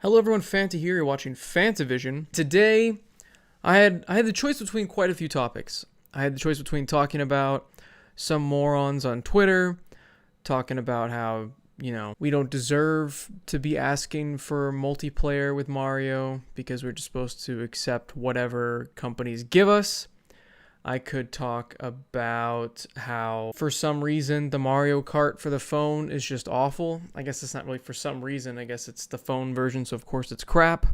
Hello everyone, Fanta here. You're watching Fantavision. Today, I had the choice between quite a few topics. I had the choice between talking about some morons on Twitter, talking about how, we don't deserve to be asking for multiplayer with Mario because we're just supposed to accept whatever companies give us. I could talk about how, for some reason, the Mario Kart for the phone is just awful. I guess it's not really for some reason. I guess it's the phone version, so of course it's crap.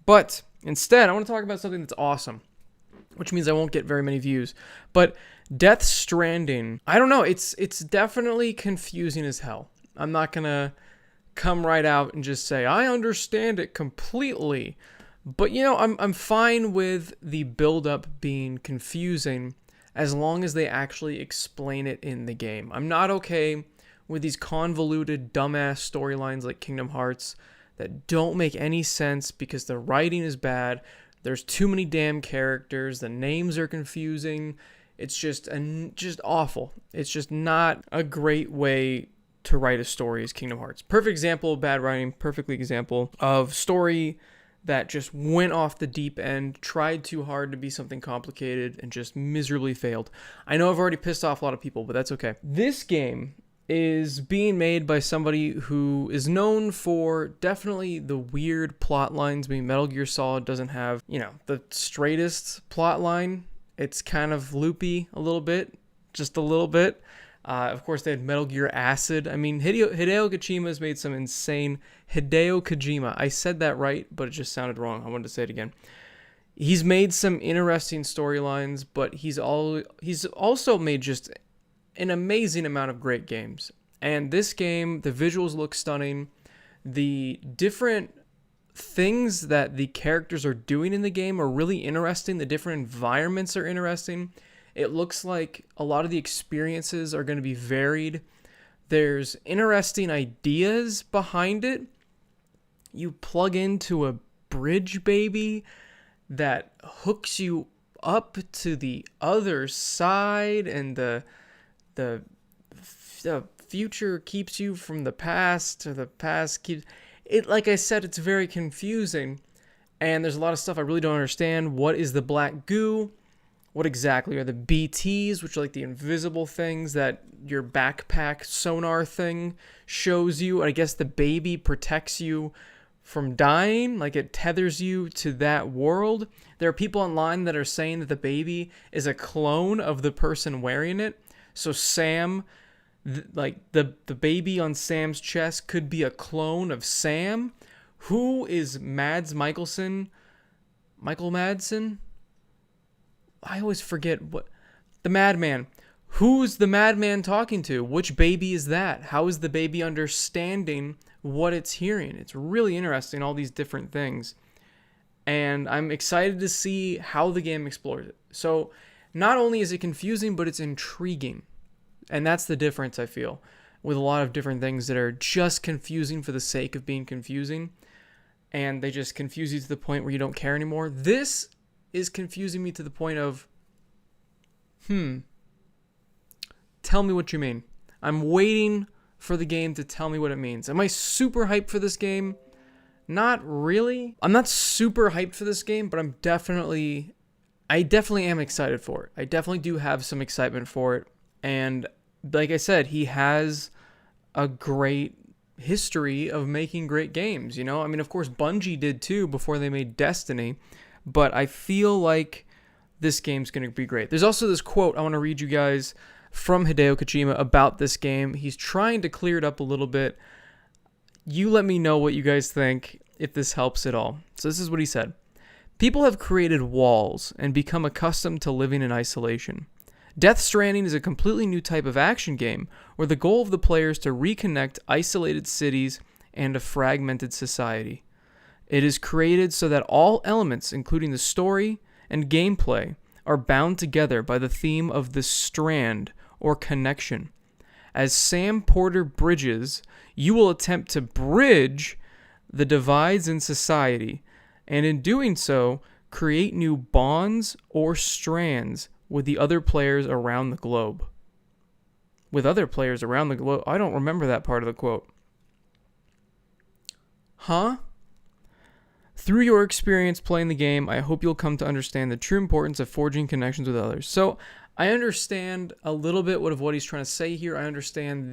But instead, I want to talk about something that's awesome, which means I won't get very many views. But Death Stranding, I don't know. It's definitely confusing as hell. I'm not going to come right out and just say, I understand it completely. But, I'm fine with the build-up being confusing as long as they actually explain it in the game. I'm not okay with these convoluted, dumbass storylines like Kingdom Hearts that don't make any sense because the writing is bad. There's too many damn characters. The names are confusing. It's just awful. It's just not a great way to write a story as Kingdom Hearts. Perfect example of bad writing. Perfect example of story that just went off the deep end, tried too hard to be something complicated, and just miserably failed. I know I've already pissed off a lot of people, but that's okay. This game is being made by somebody who is known for definitely the weird plot lines. I mean, Metal Gear Solid doesn't have, the straightest plot line. It's kind of loopy a little bit, just a little bit. Of course, they had Metal Gear Acid. I mean, Hideo Kojima has made some insane... Hideo Kojima. I said that right, but it just sounded wrong. I wanted to say it again. He's made some interesting storylines, but he's also made just an amazing amount of great games. And this game, the visuals look stunning. The different things that the characters are doing in the game are really interesting. The different environments are interesting. It looks like a lot of the experiences are going to be varied. There's interesting ideas behind it. You plug into a bridge baby that hooks you up to the other side, and the future keeps you from the past, or the past keeps it. Like I said, it's very confusing, and there's a lot of stuff I really don't understand. What is the black goo? What exactly are the BTs, which are like the invisible things that your backpack sonar thing shows you? I guess the baby protects you from dying, like it tethers you to that world. There are people online that are saying that the baby is a clone of the person wearing it. So Sam, the baby on Sam's chest could be a clone of Sam. Who is Mads Mikkelsen? Michael Madsen? I always forget what... The madman. Who's the madman talking to? Which baby is that? How is the baby understanding what it's hearing? It's really interesting, all these different things. And I'm excited to see how the game explores it. So not only is it confusing, but it's intriguing. And that's the difference, I feel, with a lot of different things that are just confusing for the sake of being confusing. And they just confuse you to the point where you don't care anymore. This is confusing me to the point of, tell me what you mean. I'm waiting for the game to tell me what it means. Am I super hyped for this game? Not really. I'm not super hyped for this game, but I definitely am excited for it. I definitely do have some excitement for it. And like I said, he has a great history of making great games, I mean, of course, Bungie did too before they made Destiny. But I feel like this game's going to be great. There's also this quote I want to read you guys from Hideo Kojima about this game. He's trying to clear it up a little bit. You let me know what you guys think, if this helps at all. So this is what he said. People have created walls and become accustomed to living in isolation. Death Stranding is a completely new type of action game where the goal of the player is to reconnect isolated cities and a fragmented society. It is created so that all elements, including the story and gameplay, are bound together by the theme of the strand, or connection. As Sam Porter bridges, you will attempt to bridge the divides in society, and in doing so, create new bonds or strands with the other players around the globe. With other players around the globe? I don't remember that part of the quote. Huh? Through your experience playing the game, I hope you'll come to understand the true importance of forging connections with others. So I understand a little bit of what he's trying to say here. I understand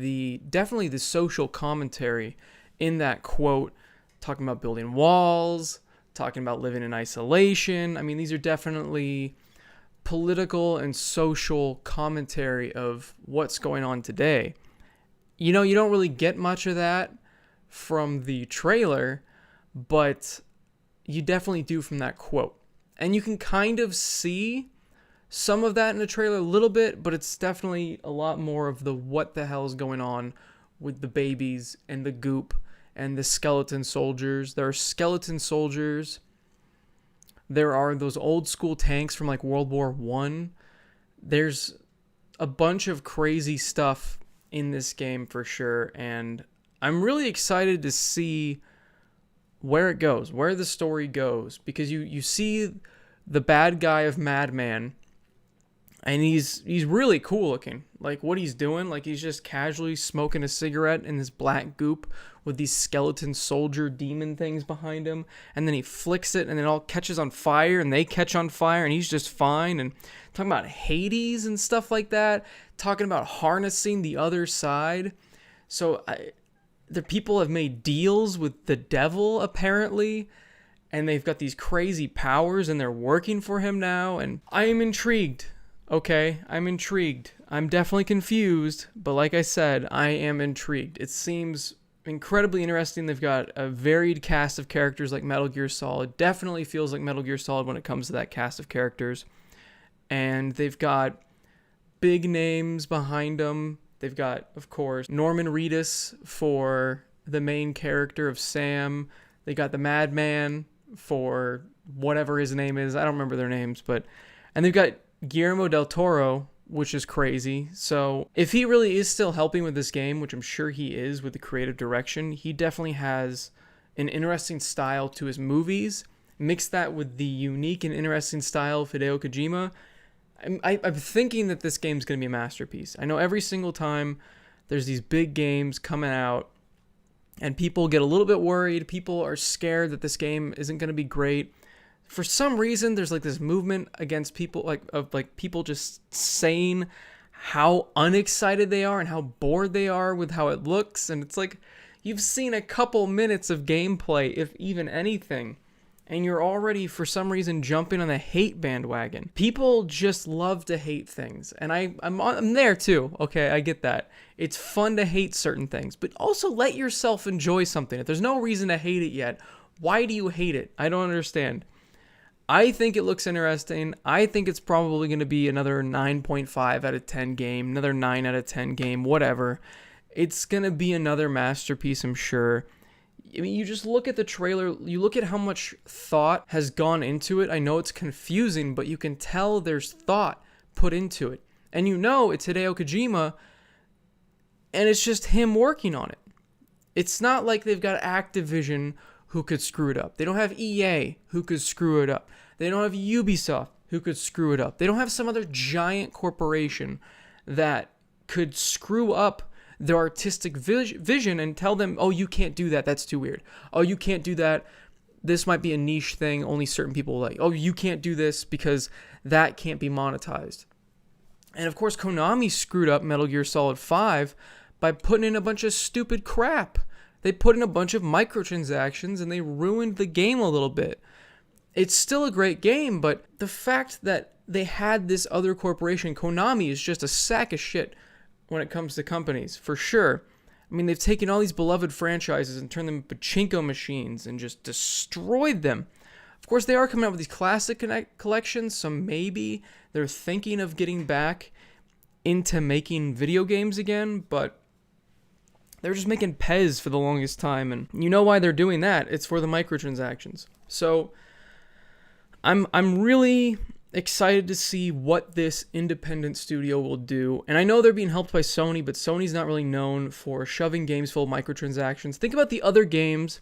definitely the social commentary in that quote, talking about building walls, talking about living in isolation. I mean, these are definitely political and social commentary of what's going on today. You know, you don't really get much of that from the trailer, but you definitely do from that quote. And you can kind of see some of that in the trailer a little bit, but it's definitely a lot more of the what the hell is going on with the babies and the goop and the skeleton soldiers. There are skeleton soldiers. There are those old school tanks from like World War I. There's a bunch of crazy stuff in this game for sure, and I'm really excited to see where it goes, where the story goes, because you see the bad guy of Madman, and he's really cool looking. Like what he's doing, like he's just casually smoking a cigarette in this black goop with these skeleton soldier demon things behind him, and then he flicks it and it all catches on fire and they catch on fire and he's just fine. And talking about Hades and stuff like that, talking about harnessing the other side. So the people have made deals with the devil apparently, and they've got these crazy powers and they're working for him now, and I am intrigued. Okay, I'm intrigued. I'm definitely confused, but like I said, I am intrigued. It seems incredibly interesting. They've got a varied cast of characters like Metal Gear Solid. Definitely feels like Metal Gear Solid when it comes to that cast of characters. And they've got big names behind them. They've got, of course, Norman Reedus for the main character of Sam. They got the Madman for whatever his name is. I don't remember their names, and they've got Guillermo del Toro, which is crazy. So if he really is still helping with this game, which I'm sure he is with the creative direction, he definitely has an interesting style to his movies. Mix that with the unique and interesting style of Hideo Kojima. I'm thinking that this game's going to be a masterpiece. I know every single time there's these big games coming out and people get a little bit worried, people are scared that this game isn't going to be great. For some reason, there's like this movement against people, of people just saying how unexcited they are and how bored they are with how it looks. And it's like, you've seen a couple minutes of gameplay, if even anything, and you're already, for some reason, jumping on the hate bandwagon. People just love to hate things, and I'm there too. Okay, I get that. It's fun to hate certain things, but also let yourself enjoy something. If there's no reason to hate it yet, why do you hate it? I don't understand. I think it looks interesting. I think it's probably going to be another 9.5 out of 10 game, another 9 out of 10 game, whatever. It's going to be another masterpiece, I'm sure. I mean, you just look at the trailer, you look at how much thought has gone into it. I know it's confusing, but you can tell there's thought put into it. And you know it's Hideo Kojima, and it's just him working on it. It's not like they've got Activision who could screw it up. They don't have EA who could screw it up. They don't have Ubisoft who could screw it up. They don't have some other giant corporation that could screw up their artistic vision and tell them, oh, you can't do that. That's too weird. Oh, you can't do that. This might be a niche thing. Only certain people like. Oh, you can't do this because that can't be monetized. And of course, Konami screwed up Metal Gear Solid 5 by putting in a bunch of stupid crap. They put in a bunch of microtransactions and they ruined the game a little bit. It's still a great game, but the fact that they had this other corporation, Konami, is just a sack of shit when it comes to companies, for sure. I mean, they've taken all these beloved franchises and turned them into pachinko machines and just destroyed them. Of course, they are coming out with these classic collections, so maybe they're thinking of getting back into making video games again, but they were just making Pez for the longest time, and you know why they're doing that. It's for the microtransactions. So I'm really excited to see what this independent studio will do. And I know they're being helped by Sony, but Sony's not really known for shoving games full of microtransactions. Think about the other games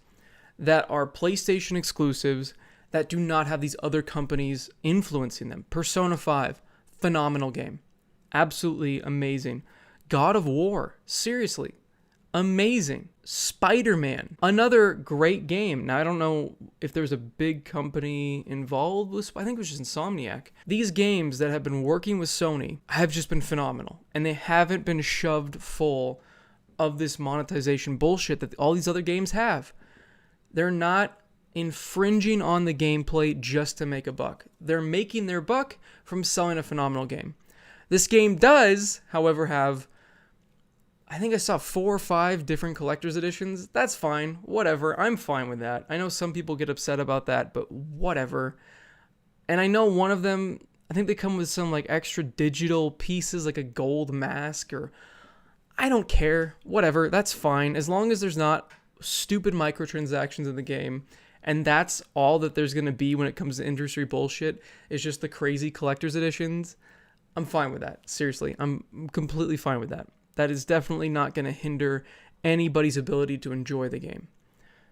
that are PlayStation exclusives that do not have these other companies influencing them. Persona 5, phenomenal game. Absolutely amazing. God of War, seriously. Amazing. Spider-Man, another great game. Now, I don't know if there's a big company involved with, I think it was just Insomniac. These games that have been working with Sony have just been phenomenal, and they haven't been shoved full of this monetization bullshit that all these other games have. They're not infringing on the gameplay just to make a buck. They're making their buck from selling a phenomenal game. This game does, however, have, I think I saw 4 or 5 different collector's editions. That's fine. Whatever. I'm fine with that. I know some people get upset about that, but whatever. And I know one of them, I think they come with some like extra digital pieces, like a gold mask, or I don't care. Whatever. That's fine. As long as there's not stupid microtransactions in the game. And that's all that there's going to be when it comes to industry bullshit, is just the crazy collector's editions. I'm fine with that. Seriously. I'm completely fine with that. That is definitely not going to hinder anybody's ability to enjoy the game.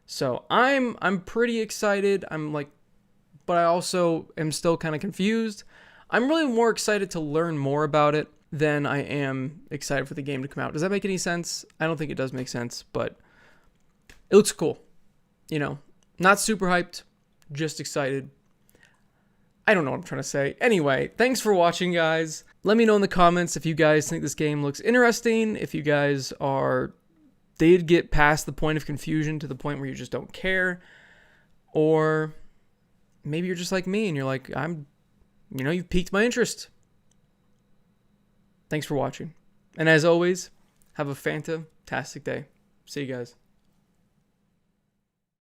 So I'm pretty excited. But I also am still kind of confused. I'm really more excited to learn more about it than I am excited for the game to come out. Does that make any sense? I don't think it does make sense, but it looks cool. Not super hyped, just excited. I don't know what I'm trying to say. Anyway, thanks for watching, guys. Let me know in the comments if you guys think this game looks interesting, if you guys did get past the point of confusion to the point where you just don't care, or maybe you're just like me and you're like, you've piqued my interest. Thanks for watching. And as always, have a fantastic day. See you guys.